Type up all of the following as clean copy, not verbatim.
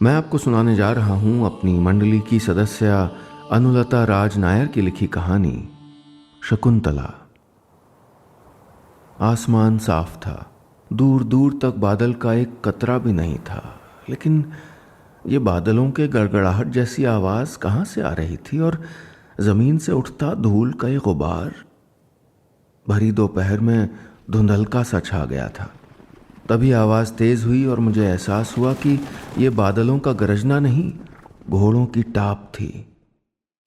मैं आपको सुनाने जा रहा हूं अपनी मंडली की सदस्य अनुलता राज नायर की लिखी कहानी शकुंतला। आसमान साफ था, दूर दूर तक बादल का एक कतरा भी नहीं था, लेकिन ये बादलों के गड़गड़ाहट जैसी आवाज कहां से आ रही थी और जमीन से उठता धूल का ये गुबार। भरी दोपहर में धुंधलका सा छा गया था। तभी आवाज़ तेज़ हुई और मुझे एहसास हुआ कि ये बादलों का गरजना नहीं, घोड़ों की टाप थी।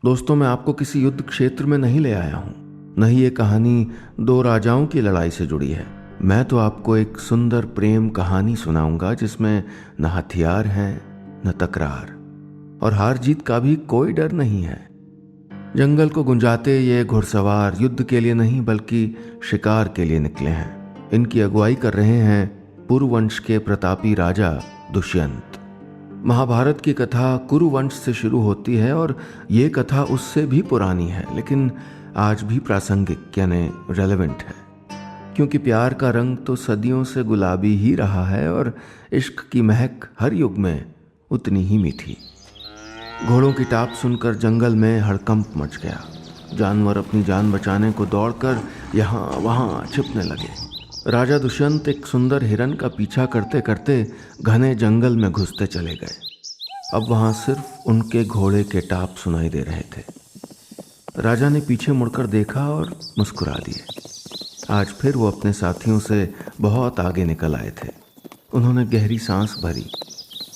दोस्तों, मैं आपको किसी युद्ध क्षेत्र में नहीं ले आया हूँ, न ही ये कहानी दो राजाओं की लड़ाई से जुड़ी है। मैं तो आपको एक सुंदर प्रेम कहानी सुनाऊंगा जिसमें न हथियार हैं न तकरार, और हार जीत का भी कोई डर नहीं है। जंगल को गुंजाते ये घुड़सवार युद्ध के लिए नहीं बल्कि शिकार के लिए निकले हैं। इनकी अगुवाई कर रहे हैं कुरुवंश के प्रतापी राजा दुष्यंत। महाभारत की कथा कुरुवंश से शुरू होती है और ये कथा उससे भी पुरानी है, लेकिन आज भी प्रासंगिक यानी रेलेवेंट है, क्योंकि प्यार का रंग तो सदियों से गुलाबी ही रहा है और इश्क की महक हर युग में उतनी ही मीठी। घोड़ों की टाप सुनकर जंगल में हड़कंप मच गया। जानवर अपनी जान बचाने को दौड़कर यहाँ वहाँ छिपने लगे। राजा दुष्यंत एक सुंदर हिरन का पीछा करते करते घने जंगल में घुसते चले गए। अब वहाँ सिर्फ उनके घोड़े के टाप सुनाई दे रहे थे। राजा ने पीछे मुड़कर देखा और मुस्कुरा दिए। आज फिर वो अपने साथियों से बहुत आगे निकल आए थे। उन्होंने गहरी सांस भरी।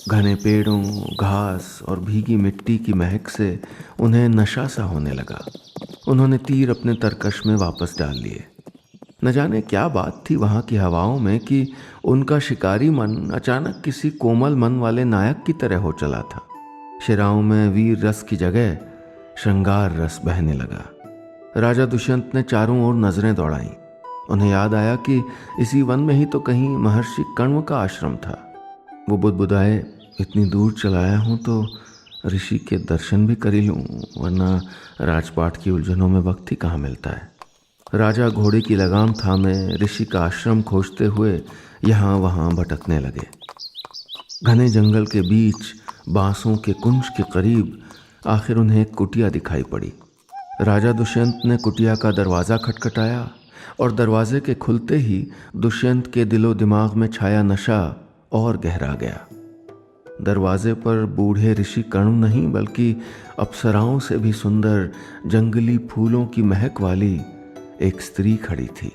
घने पेड़ों, घास और भीगी मिट्टी की महक से उन्हें नशा सा होने लगा। उन्होंने तीर अपने तरकश में वापस डाल लिए। न जाने क्या बात थी वहाँ की हवाओं में कि उनका शिकारी मन अचानक किसी कोमल मन वाले नायक की तरह हो चला था। शिराओं में वीर रस की जगह श्रृंगार रस बहने लगा। राजा दुष्यंत ने चारों ओर नजरें दौड़ाईं। उन्हें याद आया कि इसी वन में ही तो कहीं महर्षि कण्व का आश्रम था। वो बुदबुदाए, इतनी दूर चलाया हूँ तो ऋषि के दर्शन भी कर ही लूँ, वरना राजपाट की उलझनों में वक्त ही कहाँ मिलता है। राजा घोड़े की लगाम थामे ऋषि का आश्रम खोजते हुए यहाँ वहाँ भटकने लगे। घने जंगल के बीच बांसों के कुंज के करीब आखिर उन्हें एक कुटिया दिखाई पड़ी। राजा दुष्यंत ने कुटिया का दरवाज़ा खटखटाया और दरवाजे के खुलते ही दुष्यंत के दिलो दिमाग में छाया नशा और गहरा गया। दरवाजे पर बूढ़े ऋषि कण्व नहीं बल्कि अप्सराओं से भी सुंदर जंगली फूलों की महक वाली एक स्त्री खड़ी थी।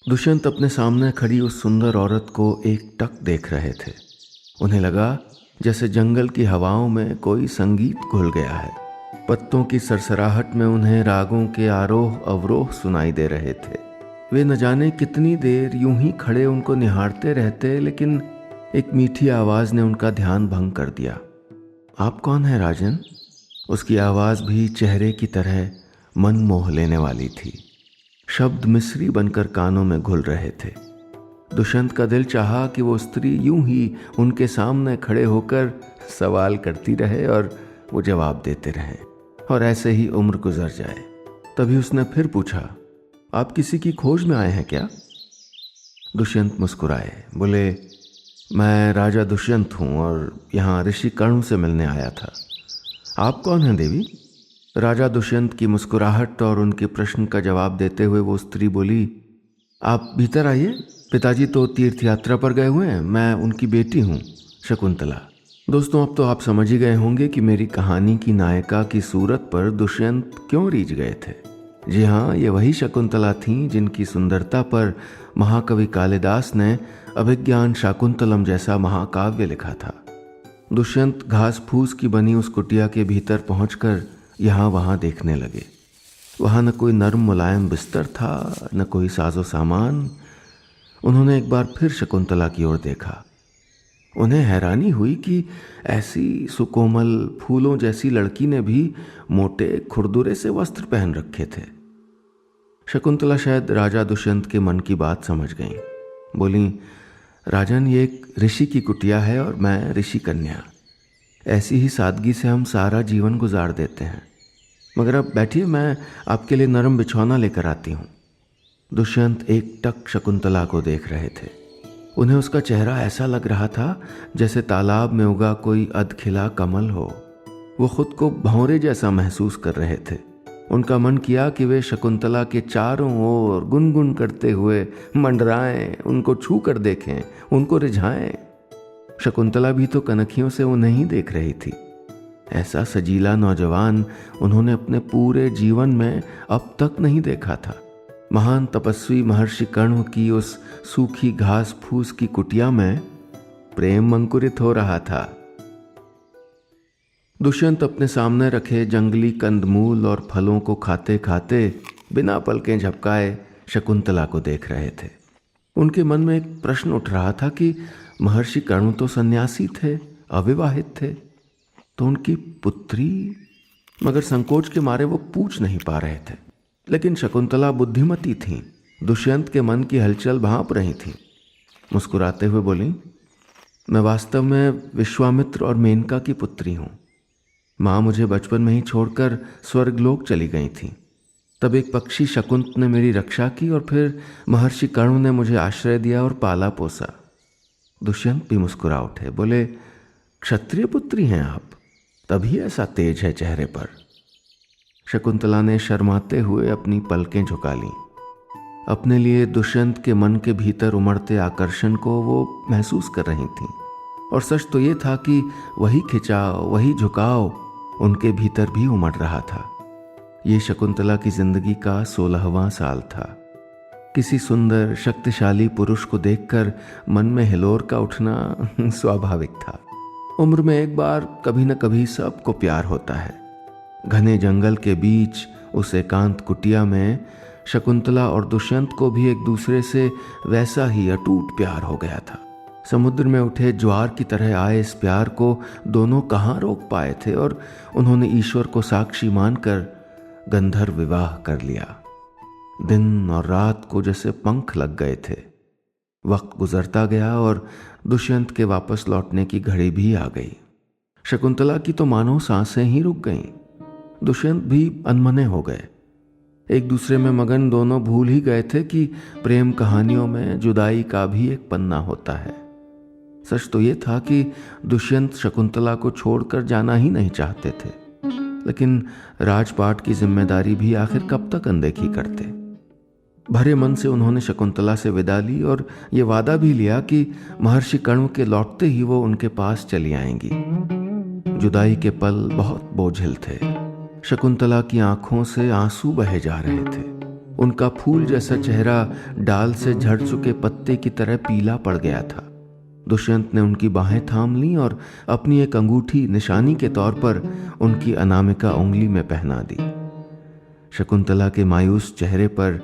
दुष्यंत अपने सामने खड़ी उस सुंदर औरत को एक टक देख रहे थे। उन्हें लगा जैसे जंगल की हवाओं में कोई संगीत घुल गया है। पत्तों की सरसराहट में उन्हें रागों के आरोह अवरोह सुनाई दे रहे थे। वे न जाने कितनी देर यूं ही खड़े उनको निहारते रहते, लेकिन एक मीठी आवाज ने उनका ध्यान भंग कर दिया। आप कौन हैं राजन? उसकी आवाज भी चेहरे की तरह मन मोह लेने वाली थी। शब्द मिस्री बनकर कानों में घुल रहे थे। दुष्यंत का दिल चाहा कि वो स्त्री यूं ही उनके सामने खड़े होकर सवाल करती रहे और वो जवाब देते रहे, और ऐसे ही उम्र गुजर जाए। तभी उसने फिर पूछा, आप किसी की खोज में आए हैं क्या? दुष्यंत मुस्कुराए, बोले, मैं राजा दुष्यंत हूँ और यहाँ ऋषि कण्व से मिलने आया था। आप कौन हैं देवी? राजा दुष्यंत की मुस्कुराहट और उनके प्रश्न का जवाब देते हुए वो स्त्री बोली, आप भीतर आइए, पिताजी तो तीर्थ यात्रा पर गए हुए हैं, मैं उनकी बेटी हूँ शकुंतला। दोस्तों, अब तो आप समझ ही गए होंगे कि मेरी कहानी की नायिका की सूरत पर दुष्यंत क्यों रीझ गए थे। जी हाँ, ये वही शकुंतला थीं जिनकी सुंदरता पर महाकवि कालिदास ने अभिज्ञान शाकुंतलम जैसा महाकाव्य लिखा था। दुष्यंत घास फूस की बनी उस कुटिया के भीतर पहुंचकर यहाँ वहाँ देखने लगे। वहाँ न कोई नर्म मुलायम बिस्तर था, न कोई साजो सामान। उन्होंने एक बार फिर शकुंतला की ओर देखा। उन्हें हैरानी हुई कि ऐसी सुकोमल फूलों जैसी लड़की ने भी मोटे खुरदुरे से वस्त्र पहन रखे थे। शकुंतला शायद राजा दुष्यंत के मन की बात समझ गईं। बोली, राजन, ये एक ऋषि की कुटिया है और मैं ऋषि कन्या। ऐसी ही सादगी से हम सारा जीवन गुजार देते हैं। मगर अब बैठिए, मैं आपके लिए नरम बिछौना लेकर आती हूँ। दुष्यंत एक टक शकुंतला को देख रहे थे। उन्हें उसका चेहरा ऐसा लग रहा था जैसे तालाब में उगा कोई अधखिला कमल हो। वो खुद को भंवरे जैसा महसूस कर रहे थे। उनका मन किया कि वे शकुंतला के चारों ओर गुनगुन करते हुए मंडराएं, उनको छू कर देखें, उनको रिझाएं। शकुंतला भी तो कनखियों से उन्हें ही देख रही थी। ऐसा सजीला नौजवान उन्होंने अपने पूरे जीवन में अब तक नहीं देखा था। महान तपस्वी महर्षि कर्ण की उस सूखी घास फूस की कुटिया में प्रेम अंकुरित हो रहा था। दुष्यंत अपने सामने रखे जंगली कंदमूल और फलों को खाते खाते बिना पलकें झपकाए शकुंतला को देख रहे थे। उनके मन में एक प्रश्न उठ रहा था कि महर्षि कर्ण तो सन्यासी थे, अविवाहित थे, तो उनकी पुत्री, मगर संकोच के मारे वो पूछ नहीं पा रहे थे। लेकिन शकुंतला बुद्धिमती थी। दुष्यंत के मन की हलचल भांप रही थी। मुस्कुराते हुए बोली, मैं वास्तव में विश्वामित्र और मेनका की पुत्री हूं। माँ मुझे बचपन में ही छोड़कर स्वर्गलोक चली गई थी। तब एक पक्षी शकुंत ने मेरी रक्षा की और फिर महर्षि कर्ण ने मुझे आश्रय दिया और पाला पोसा। दुष्यंत भी मुस्कुरा उठे, बोले, क्षत्रिय पुत्री हैं आप, तभी ऐसा तेज है चेहरे पर। शकुंतला ने शर्माते हुए अपनी पलकें झुका लीं। अपने लिए दुष्यंत के मन के भीतर उमड़ते आकर्षण को वो महसूस कर रही थीं। और सच तो ये था कि वही खिंचाव, वही झुकाव उनके भीतर भी उमड़ रहा था। ये शकुंतला की जिंदगी का 16वां साल था। किसी सुंदर शक्तिशाली पुरुष को देखकर मन में हिलोर का उठना स्वाभाविक था। उम्र में एक बार कभी न कभी सबको प्यार होता है। घने जंगल के बीच उस एकांत कुटिया में शकुंतला और दुष्यंत को भी एक दूसरे से वैसा ही अटूट प्यार हो गया था। समुद्र में उठे ज्वार की तरह आए इस प्यार को दोनों कहाँ रोक पाए थे और उन्होंने ईश्वर को साक्षी मानकर गंधर्व विवाह कर लिया। दिन और रात को जैसे पंख लग गए थे। वक्त गुजरता गया और दुष्यंत के वापस लौटने की घड़ी भी आ गई। शकुंतला की तो मानो सांसें ही रुक गईं। दुष्यंत भी अनमने हो गए। एक दूसरे में मगन दोनों भूल ही गए थे कि प्रेम कहानियों में जुदाई का भी एक पन्ना होता है। सच तो ये था कि दुष्यंत शकुंतला को छोड़कर जाना ही नहीं चाहते थे, लेकिन राजपाट की जिम्मेदारी भी आखिर कब तक अनदेखी करते। भरे मन से उन्होंने शकुंतला से विदा ली और ये वादा भी लिया कि महर्षि कर्ण के लौटते ही वो उनके पास चली आएंगी। जुदाई के पल बहुत बोझिल थे। शकुंतला की आंखों से आंसू बहे जा रहे थे। उनका फूल जैसा चेहरा डाल से झड़ चुके पत्ते की तरह पीला पड़ गया था। दुष्यंत ने उनकी बाहें थाम लीं और अपनी एक अंगूठी निशानी के तौर पर उनकी अनामिका उंगली में पहना दी। शकुंतला के मायूस चेहरे पर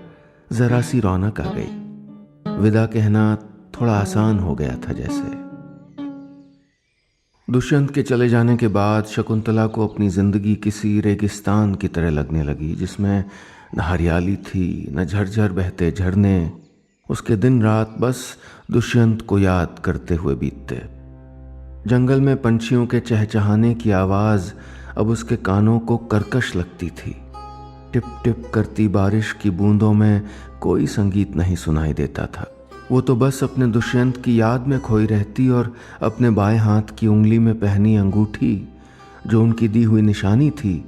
जरा सी रौनक आ गई। विदा कहना थोड़ा आसान हो गया था जैसे। दुष्यंत के चले जाने के बाद शकुंतला को अपनी जिंदगी किसी रेगिस्तान की तरह लगने लगी, जिसमें न हरियाली थी, न झरझर बहते झरने। उसके दिन रात बस दुष्यंत को याद करते हुए बीतते। जंगल में पंछियों के चहचहाने की आवाज अब उसके कानों को कर्कश लगती थी। टिप टिप करती बारिश की बूंदों में कोई संगीत नहीं सुनाई देता था। वो तो बस अपने दुष्यंत की याद में खोई रहती और अपने बाएं हाथ की उंगली में पहनी अंगूठी, जो उनकी दी हुई निशानी थी,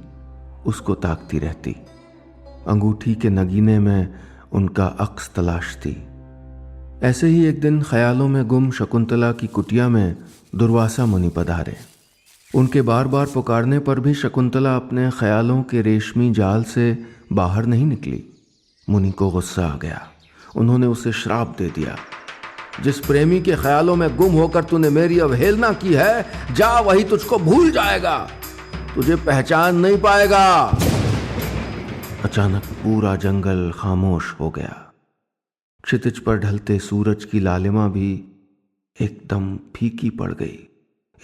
उसको ताकती रहती। अंगूठी के नगीने में उनका अक्स तलाश थी। ऐसे ही एक दिन ख्यालों में गुम शकुंतला की कुटिया में दुर्वासा मुनि पधारे। उनके बार बार पुकारने पर भी शकुंतला अपने ख्यालों के रेशमी जाल से बाहर नहीं निकली। मुनि को गुस्सा आ गया। उन्होंने उसे श्राप दे दिया, जिस प्रेमी के ख्यालों में गुम होकर तूने मेरी अवहेलना की है, जा, वही तुझको भूल जाएगा, तुझे पहचान नहीं पाएगा। अचानक पूरा जंगल खामोश हो गया। क्षितिज पर ढलते सूरज की लालिमा भी एकदम फीकी पड़ गई।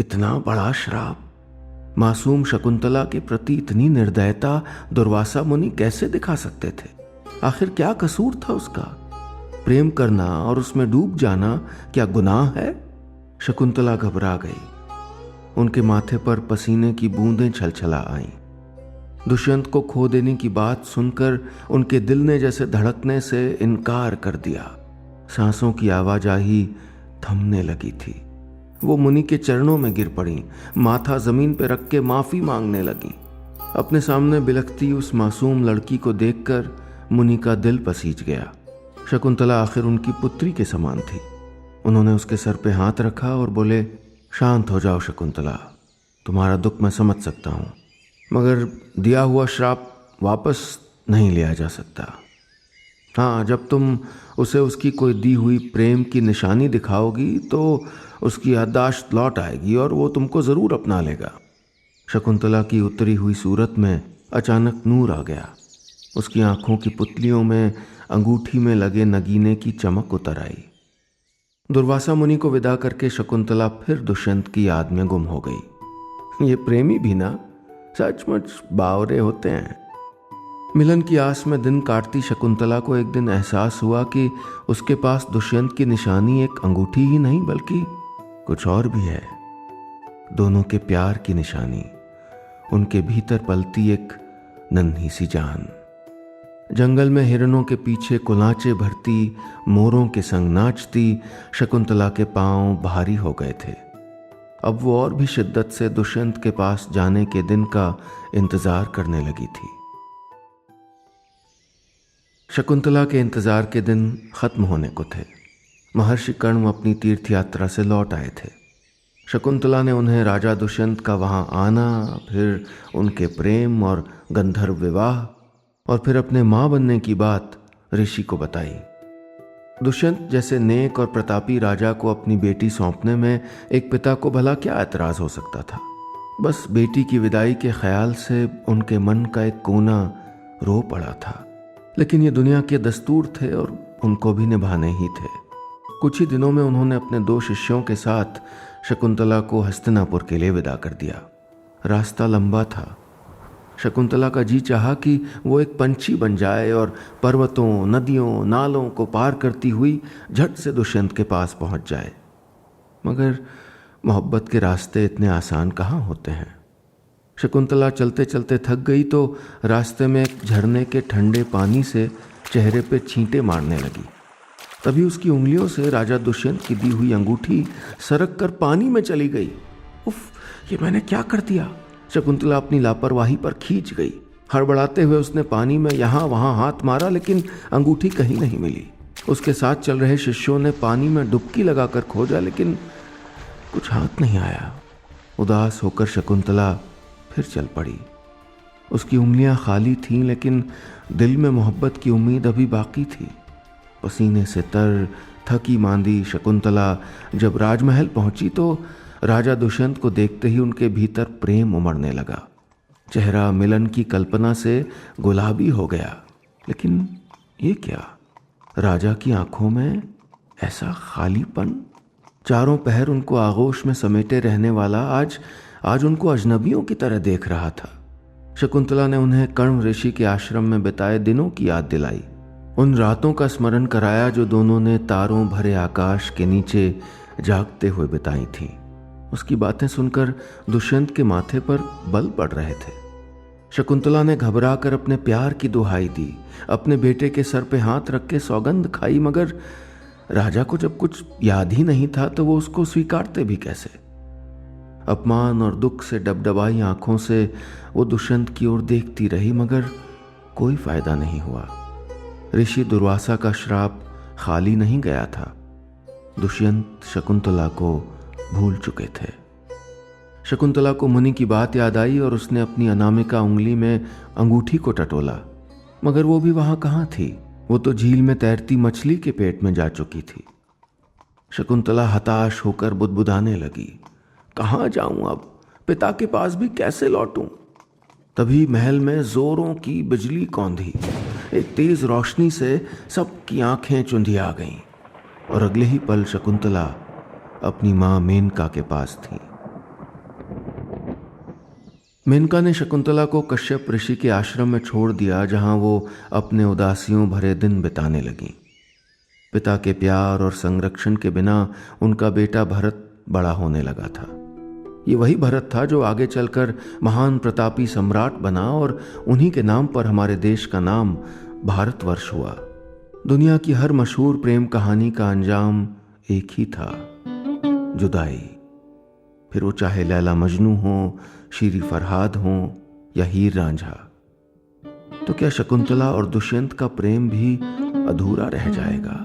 इतना बड़ा श्राप! मासूम शकुंतला के प्रति इतनी निर्दयता दुर्वासा मुनि कैसे दिखा सकते थे? आखिर क्या कसूर था उसका? प्रेम करना और उसमें डूब जाना क्या गुनाह है? शकुंतला घबरा गई। उनके माथे पर पसीने की बूंदें छलछला आईं। दुष्यंत को खो देने की बात सुनकर उनके दिल ने जैसे धड़कने से इनकार कर दिया। सांसों की आवाजाही थमने लगी थी। वो मुनि के चरणों में गिर पड़ी, माथा जमीन पर रख के माफी मांगने लगी। अपने सामने बिलखती उस मासूम लड़की को देखकर मुनि का दिल पसीज गया। शकुंतला आखिर उनकी पुत्री के समान थी। उन्होंने उसके सर पे हाथ रखा और बोले, शांत हो जाओ शकुंतला, तुम्हारा दुख मैं समझ सकता हूँ, मगर दिया हुआ श्राप वापस नहीं लिया जा सकता। हाँ, जब तुम उसे उसकी कोई दी हुई प्रेम की निशानी दिखाओगी तो उसकी याददाश्त लौट आएगी और वो तुमको ज़रूर अपना लेगा। शकुंतला की उतरी हुई सूरत में अचानक नूर आ गया। उसकी आंखों की पुतलियों में अंगूठी में लगे नगीने की चमक उतर आई। दुर्वासा मुनि को विदा करके शकुंतला फिर दुष्यंत की याद में गुम हो गई। ये प्रेमी भी ना सचमुच बावरे होते हैं। मिलन की आस में दिन काटती शकुंतला को एक दिन एहसास हुआ कि उसके पास दुष्यंत की निशानी एक अंगूठी ही नहीं बल्कि कुछ और भी है। दोनों के प्यार की निशानी, उनके भीतर पलती एक नन्ही सी जान। जंगल में हिरणों के पीछे कुलाचे भरती, मोरों के संग नाचती शकुंतला के पांव भारी हो गए थे। अब वो और भी शिद्दत से दुष्यंत के पास जाने के दिन का इंतजार करने लगी थी। शकुंतला के इंतजार के दिन खत्म होने को थे। महर्षि कर्ण अपनी तीर्थ यात्रा से लौट आए थे। शकुंतला ने उन्हें राजा दुष्यंत का वहां आना, फिर उनके प्रेम और गंधर्व विवाह और फिर अपने मां बनने की बात ऋषि को बताई। दुष्यंत जैसे नेक और प्रतापी राजा को अपनी बेटी सौंपने में एक पिता को भला क्या एतराज हो सकता था। बस बेटी की विदाई के ख्याल से उनके मन का एक कोना रो पड़ा था। लेकिन ये दुनिया के दस्तूर थे और उनको भी निभाने ही थे। कुछ ही दिनों में उन्होंने अपने 2 शिष्यों के साथ शकुंतला को हस्तिनापुर के लिए विदा कर दिया। रास्ता लंबा था। शकुंतला का जी चाहा कि वो एक पंछी बन जाए और पर्वतों, नदियों, नालों को पार करती हुई झट से दुष्यंत के पास पहुंच जाए। मगर मोहब्बत के रास्ते इतने आसान कहाँ होते हैं। शकुंतला चलते चलते थक गई तो रास्ते में एक झरने के ठंडे पानी से चेहरे पे छींटे मारने लगी। तभी उसकी उंगलियों से राजा दुष्यंत की दी हुई अंगूठी सरक कर पानी में चली गई। उफ, ये मैंने क्या कर दिया। शकुंतला अपनी लापरवाही पर खींच गई। हड़बड़ाते हुए उसने पानी में यहाँ वहाँ हाथ मारा, लेकिन अंगूठी कहीं नहीं मिली। उसके साथ चल रहे शिष्यों ने पानी में डुबकी लगाकर खोजा, लेकिन कुछ हाथ नहीं आया। उदास होकर शकुंतला फिर चल पड़ी। उसकी उंगलियां खाली थीं, लेकिन दिल में मोहब्बत की उम्मीद अभी बाकी थी। पसीने से तर थकी मांदी शकुंतला जब राजमहल पहुंची तो राजा दुष्यंत को देखते ही उनके भीतर प्रेम उमड़ने लगा। चेहरा मिलन की कल्पना से गुलाबी हो गया। लेकिन ये क्या, राजा की आंखों में ऐसा खालीपन। चारों पहर उनको आगोश में समेटे रहने वाला आज उनको अजनबियों की तरह देख रहा था। शकुंतला ने उन्हें कर्ण ऋषि के आश्रम में बिताए दिनों की याद दिलाई। उन रातों का स्मरण कराया जो दोनों ने तारों भरे आकाश के नीचे जागते हुए बिताई थीं। उसकी बातें सुनकर दुष्यंत के माथे पर बल पड़ रहे थे। शकुंतला ने घबराकर अपने प्यार की दुहाई दी, अपने बेटे के सर पे हाथ रख के सौगंध खाई, मगर राजा को जब कुछ याद ही नहीं था तो वो उसको स्वीकारते भी कैसे। अपमान और दुख से डबडबाई आंखों से वो दुष्यंत की ओर देखती रही, मगर कोई फायदा नहीं हुआ। ऋषि दुर्वासा का श्राप खाली नहीं गया था। दुष्यंत शकुंतला को भूल चुके थे। शकुंतला को मुनि की बात याद आई और उसने अपनी अनामिका उंगली में अंगूठी को टटोला, मगर वो भी वहां कहाँ थी। वो तो झील में तैरती मछली के पेट में जा चुकी थी। शकुंतला हताश होकर बुदबुदाने लगी, कहाँ जाऊं अब, पिता के पास भी कैसे लौटूं। तभी महल में जोरों की बिजली कौंधी। एक तेज रोशनी से सबकी आंखें चुंधिया गईं और अगले ही पल शकुंतला अपनी मां मेनका के पास थी। मेनका ने शकुंतला को कश्यप ऋषि के आश्रम में छोड़ दिया, जहां वो अपने उदासियों भरे दिन बिताने लगी। पिता के प्यार और संरक्षण के बिना उनका बेटा भरत बड़ा होने लगा था। ये वही भरत था जो आगे चलकर महान प्रतापी सम्राट बना और उन्हीं के नाम पर हमारे देश का नाम भारतवर्ष हुआ। दुनिया की हर मशहूर प्रेम कहानी का अंजाम एक ही था। जुदाई। फिर वो चाहे लैला मजनू हो, शीरी फरहाद हो या हीर रांझा। तो क्या शकुंतला और दुष्यंत का प्रेम भी अधूरा रह जाएगा?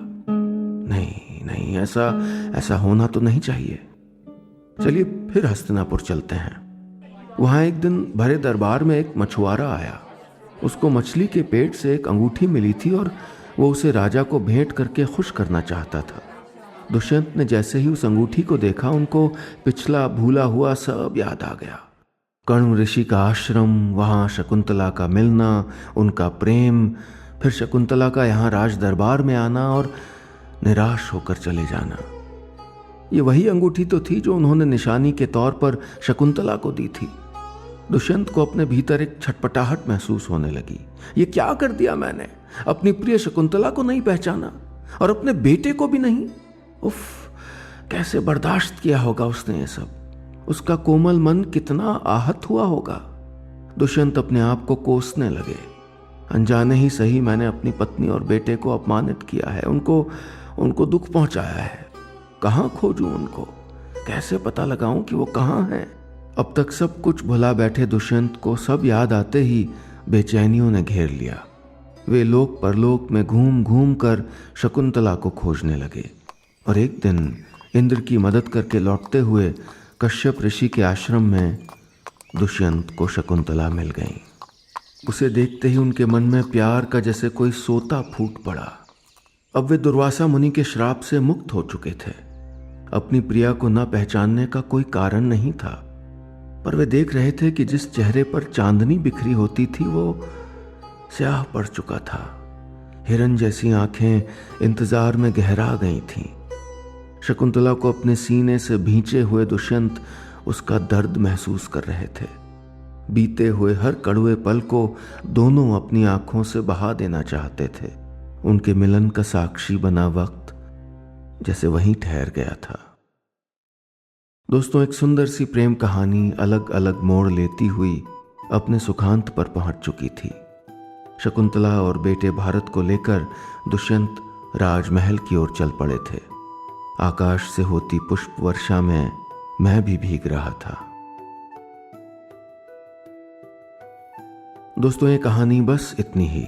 नहीं नहीं, ऐसा होना तो नहीं चाहिए। चलिए फिर हस्तिनापुर चलते हैं। वहां एक दिन भरे दरबार में एक मछुआरा आया। उसको मछली के पेट से एक अंगूठी मिली थी और वो उसे राजा को भेंट करके खुश करना चाहता था। दुष्यंत ने जैसे ही उस अंगूठी को देखा, उनको पिछला भूला हुआ सब याद आ गया। कण्व ऋषि का आश्रम, वहां शकुंतला का मिलना, उनका प्रेम, फिर शकुंतला का यहाँ राज दरबार में आना और निराश होकर चले जाना। ये वही अंगूठी तो थी जो उन्होंने निशानी के तौर पर शकुंतला को दी थी। दुष्यंत को अपने भीतर एक छटपटाहट महसूस होने लगी। ये क्या कर दिया मैंने? अपनी प्रिय शकुंतला को नहीं पहचाना और अपने बेटे को भी नहीं। उफ, कैसे बर्दाश्त किया होगा उसने ये सब। उसका कोमल मन कितना आहत हुआ होगा। दुष्यंत अपने आप को कोसने लगे। अनजाने ही सही मैंने अपनी पत्नी और बेटे को अपमानित किया है, उनको दुख पहुंचाया है। कहां खोजूं उनको? कैसे पता लगाऊं कि वो कहां हैं? अब तक सब कुछ भुला बैठे दुष्यंत को सब याद आते ही बेचैनियों ने घेर लिया। वे लोक परलोक में घूम घूम कर शकुंतला को खोजने लगे और एक दिन इंद्र की मदद करके लौटते हुए कश्यप ऋषि के आश्रम में दुष्यंत को शकुंतला मिल गई। उसे देखते ही उनके मन में प्यार का जैसे कोई सोता फूट पड़ा। अब वे दुर्वासा मुनि के श्राप से मुक्त हो चुके थे। अपनी प्रिया को न पहचानने का कोई कारण नहीं था, पर वे देख रहे थे कि जिस चेहरे पर चांदनी बिखरी होती थी वो स्याह पड़ चुका था। हिरन जैसी आंखें इंतजार में गहरा गई थीं। शकुंतला को अपने सीने से भींचे हुए दुष्यंत उसका दर्द महसूस कर रहे थे। बीते हुए हर कड़वे पल को दोनों अपनी आंखों से बहा देना चाहते थे। उनके मिलन का साक्षी बना वक्त जैसे वहीं ठहर गया था। दोस्तों, एक सुंदर सी प्रेम कहानी अलग अलग मोड़ लेती हुई अपने सुखांत पर पहुंच चुकी थी। शकुंतला और बेटे भारत को लेकर दुष्यंत राजमहल की ओर चल पड़े थे। आकाश से होती पुष्प वर्षा में मैं भी भीग रहा था। दोस्तों, ये कहानी बस इतनी ही।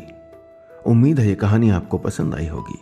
उम्मीद है ये कहानी आपको पसंद आई होगी।